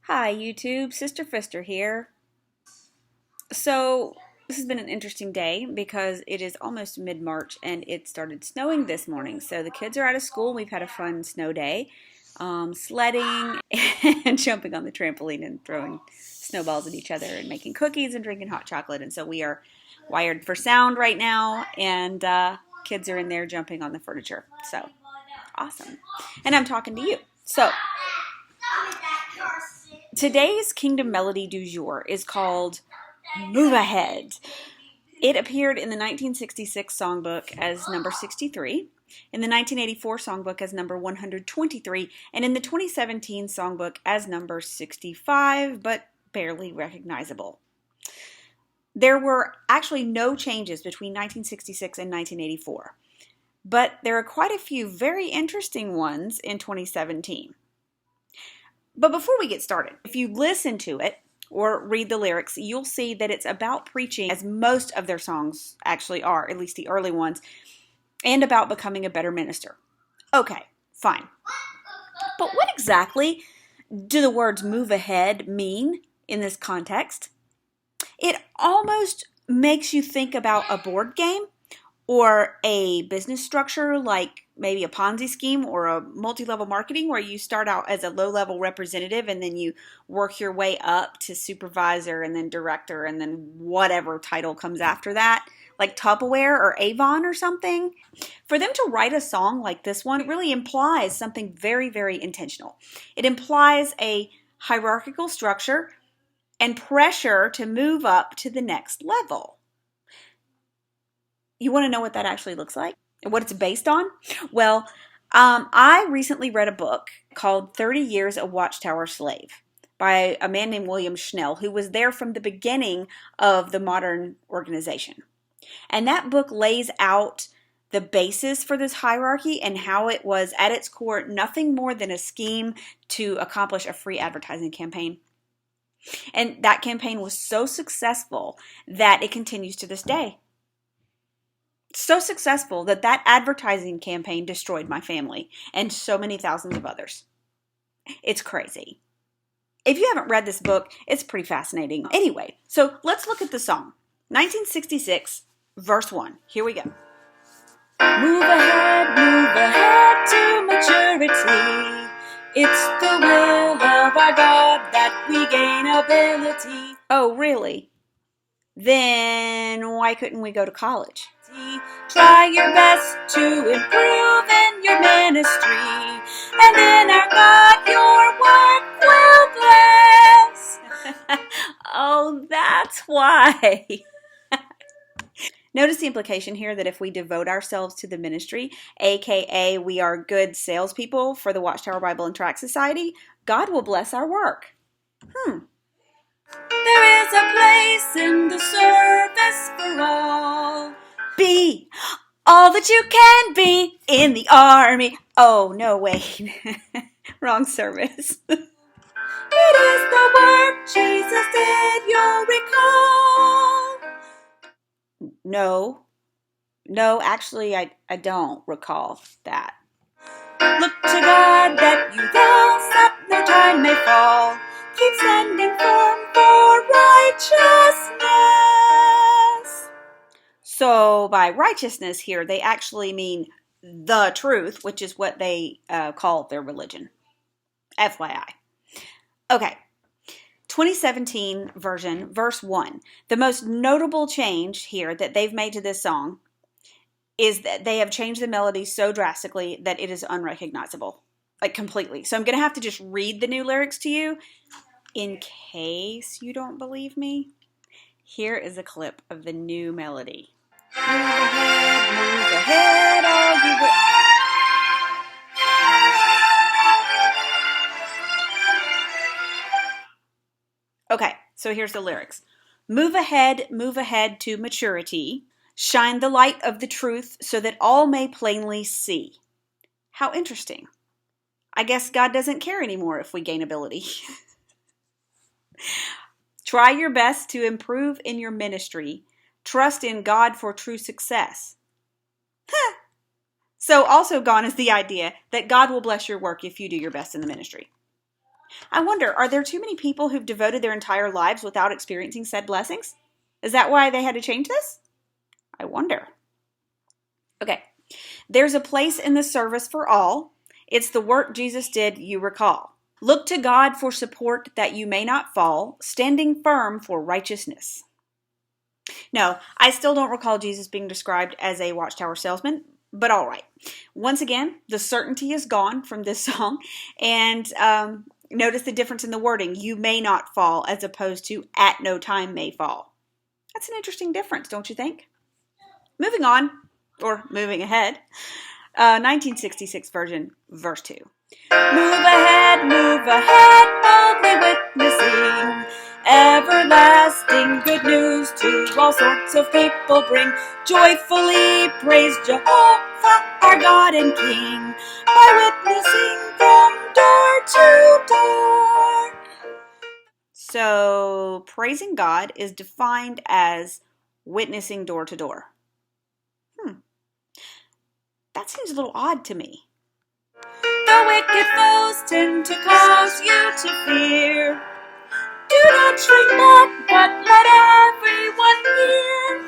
Hi YouTube, Sister Fister here. So this has been an interesting day because it is almost mid-March and it started snowing this morning. So the kids are out of school. We've had a fun snow day, sledding and jumping on the trampoline and throwing snowballs at each other and making cookies and drinking hot chocolate. And so we are wired for sound right now, and kids are in there jumping on the furniture. So awesome. And I'm talking to you. So today's Kingdom Melody du jour is called Move Ahead. It appeared in the 1966 songbook as number 63, in the 1984 songbook as number 123, and in the 2017 songbook as number 65, but barely recognizable. There were actually no changes between 1966 and 1984, but there are quite a few very interesting ones in 2017. But before we get started, if you listen to it or read the lyrics, you'll see that it's about preaching, as most of their songs actually are, at least the early ones, and about becoming a better minister. Okay, fine. But what exactly do the words move ahead mean in this context? It almost makes you think about a board game or a business structure like maybe a Ponzi scheme or a multi-level marketing where you start out as a low-level representative and then you work your way up to supervisor and then director and then whatever title comes after that, like Tupperware or Avon or something. For them to write a song like this one, it really implies something very, very intentional. It implies a hierarchical structure and pressure to move up to the next level. You want to know what that actually looks like and what it's based on? Well, I recently read a book called 30 Years a Watchtower Slave by a man named William Schnell, who was there from the beginning of the modern organization. And that book lays out the basis for this hierarchy and how it was, at its core, nothing more than a scheme to accomplish a free advertising campaign. And that campaign was so successful that it continues to this day. So successful that that advertising campaign destroyed my family and so many thousands of others. It's crazy. If you haven't read this book, it's pretty fascinating. Anyway, so let's look at the song. 1966, verse 1. Here we go. Move ahead to maturity. It's the will of our God that we gain ability. Oh, really? Then why couldn't we go to college? Try your best to improve in your ministry, and then our God your work will bless. Oh, that's why. Notice the implication here that if we devote ourselves to the ministry, aka we are good salespeople for the Watchtower Bible and Tract Society, God will bless our work. There is a place in the service for all. Be all that you can be in the army. Oh, no, wait. Wrong service. It is the work Jesus did, you'll recall. No, actually, I don't recall that. Look to God that you thus at no time may fall. Keep standing firm for righteousness. So by righteousness here, they actually mean the truth, which is what they call their religion. FYI. Okay. 2017 version, verse 1. The most notable change here that they've made to this song is that they have changed the melody so drastically that it is unrecognizable. Like completely. So I'm going to have to just read the new lyrics to you in case you don't believe me. Here is a clip of the new melody. Move ahead, all you will. Okay, so here's the lyrics. Move ahead to maturity. Shine the light of the truth so that all may plainly see. How interesting. I guess God doesn't care anymore if we gain ability. Try your best to improve in your ministry. Trust in God for true success. So also gone is the idea that God will bless your work if you do your best in the ministry. I wonder, are there too many people who've devoted their entire lives without experiencing said blessings? Is that why they had to change this? I wonder. Okay. There's a place in the service for all. It's the work Jesus did, you recall. Look to God for support that you may not fall, standing firm for righteousness. No, I still don't recall Jesus being described as a watchtower salesman, but all right. Once again, the certainty is gone from this song, and notice the difference in the wording. You may not fall as opposed to at no time may fall. That's an interesting difference, don't you think? Moving on, or moving ahead, 1966 version, verse 2. Move ahead, boldly witnessing, everlasting good news to all sorts of people bring. Joyfully praise Jehovah, our God and King, by witnessing from door to door. So, praising God is defined as witnessing door to door. That seems a little odd to me. The wicked foes tend to cause you to fear. Do not shrink back, but let everyone hear.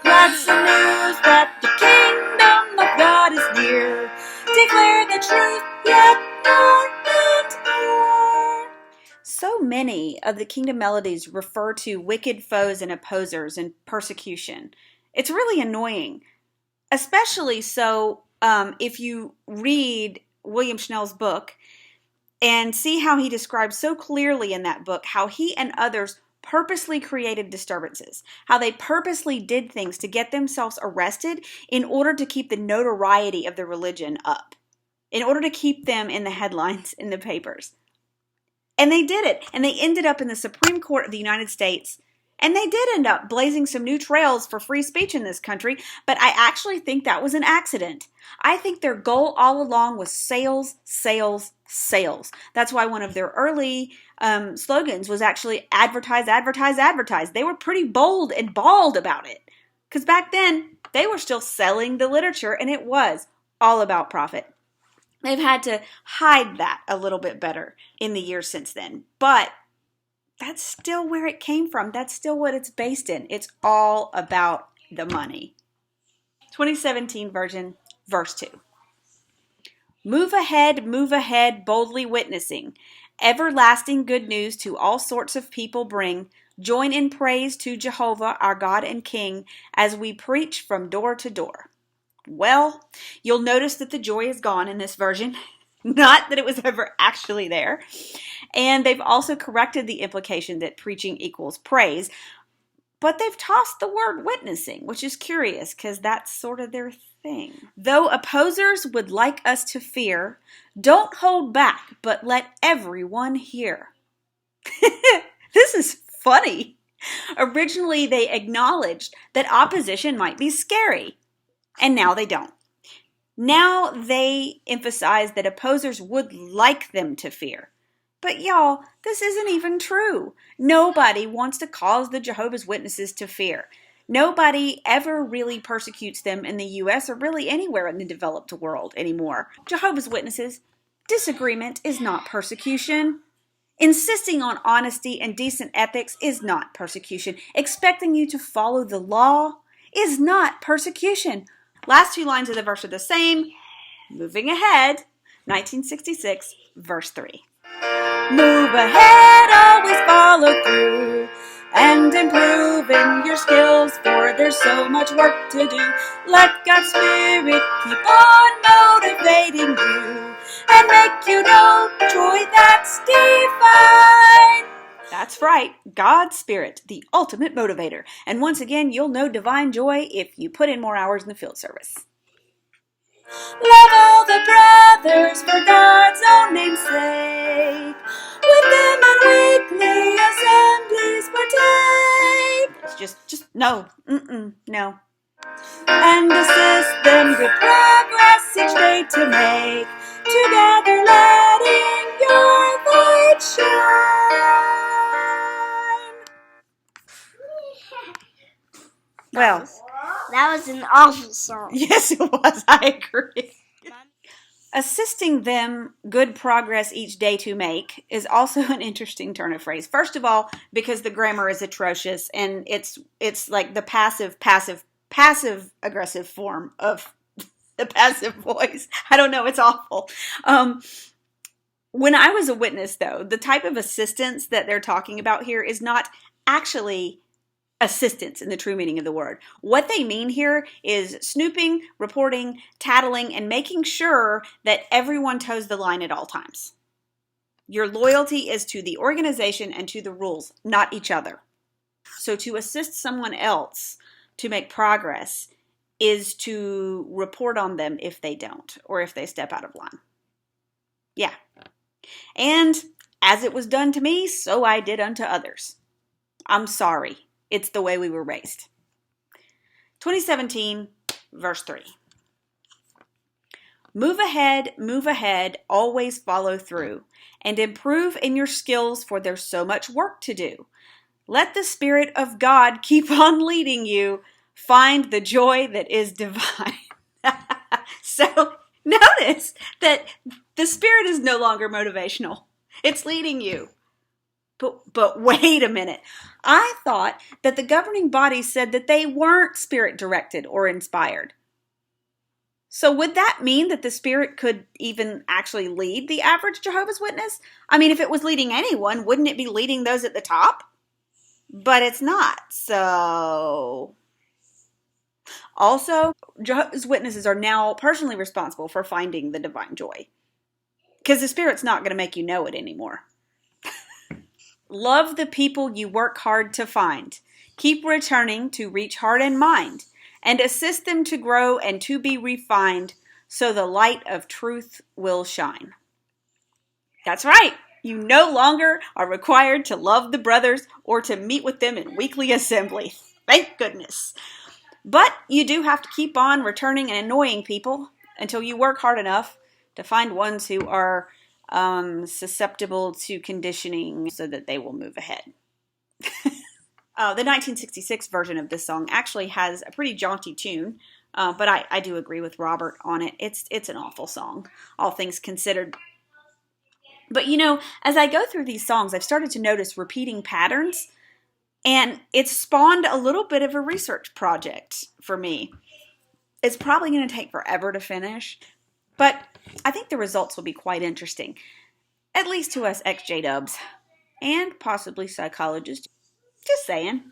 That's the news that the kingdom of God is near. Declare the truth, yet more and more. So many of the kingdom melodies refer to wicked foes and opposers and persecution. It's really annoying. Especially so if you read William Schnell's book and see how he describes so clearly in that book how he and others purposely created disturbances, how they purposely did things to get themselves arrested in order to keep the notoriety of the religion up, in order to keep them in the headlines in the papers. And they did it, and they ended up in the Supreme Court of the United States. And they did end up blazing some new trails for free speech in this country, but I actually think that was an accident. I think their goal all along was sales, sales, sales. That's why one of their early slogans was actually advertise, advertise, advertise. They were pretty bold and bald about it. Because back then, they were still selling the literature, and it was all about profit. They've had to hide that a little bit better in the years since then. But that's still where it came from. That's still what it's based in. It's all about the money. 2017 version, verse 2. Move ahead, boldly witnessing. Everlasting good news to all sorts of people bring. Join in praise to Jehovah, our God and King, as we preach from door to door. Well, you'll notice that the joy is gone in this version. Not that it was ever actually there. And they've also corrected the implication that preaching equals praise. But they've tossed the word witnessing, which is curious because that's sort of their thing. Though opposers would like us to fear, don't hold back, but let everyone hear. This is funny. Originally, they acknowledged that opposition might be scary, and now they don't. Now they emphasize that opposers would like them to fear. But y'all, this isn't even true. Nobody wants to cause the Jehovah's Witnesses to fear. Nobody ever really persecutes them in the U.S. or really anywhere in the developed world anymore. Jehovah's Witnesses, disagreement is not persecution. Insisting on honesty and decent ethics is not persecution. Expecting you to follow the law is not persecution. Last two lines of the verse are the same. Moving ahead, 1966, verse 3. Move ahead, always follow through, and improve in your skills, for there's so much work to do. Let God's Spirit keep on motivating you, and make you know joy that's divine. That's right, God's Spirit, the ultimate motivator. And once again, you'll know divine joy if you put in more hours in the field service. Love all the brothers for God's own name's sake. With them in weekly assemblies partake. It's just no, no. And assist them good progress each day to make. Together letting your light shine. Well, that was an awful song. Yes, it was. I agree. Assisting them good progress each day to make is also an interesting turn of phrase. First of all, because the grammar is atrocious and it's like the passive aggressive form of the passive voice. I don't know, it's awful. When I was a witness, though, the type of assistance that they're talking about here is not actually assistance in the true meaning of the word. What they mean here is snooping, reporting, tattling, and making sure that everyone toes the line at all times. Your loyalty is to the organization and to the rules, not each other. So to assist someone else to make progress is to report on them if they don't, or if they step out of line. Yeah. And as it was done to me, so I did unto others. I'm sorry. It's the way we were raised. 2017, verse 3. Move ahead, always follow through, and improve in your skills, for there's so much work to do. Let the Spirit of God keep on leading you. Find the joy that is divine. So notice that the Spirit is no longer motivational. It's leading you. But wait a minute. I thought that the governing body said that they weren't Spirit-directed or inspired. So would that mean that the Spirit could even actually lead the average Jehovah's Witness? I mean, if it was leading anyone, wouldn't it be leading those at the top? But it's not. So also, Jehovah's Witnesses are now personally responsible for finding the divine joy. Because the Spirit's not going to make you know it anymore. Love the people you work hard to find. Keep returning to reach heart and mind, and assist them to grow and to be refined, so the light of truth will shine. That's right. You no longer are required to love the brothers or to meet with them in weekly assembly. Thank goodness. But you do have to keep on returning and annoying people until you work hard enough to find ones who are susceptible to conditioning so that they will move ahead. The 1966 version of this song actually has a pretty jaunty tune, but I do agree with Robert on it. It's an awful song, all things considered. But you know, as I go through these songs, I've started to notice repeating patterns, and it's spawned a little bit of a research project for me. It's probably going to take forever to finish, but I think the results will be quite interesting, at least to us ex-J-dubs, and possibly psychologists. Just saying.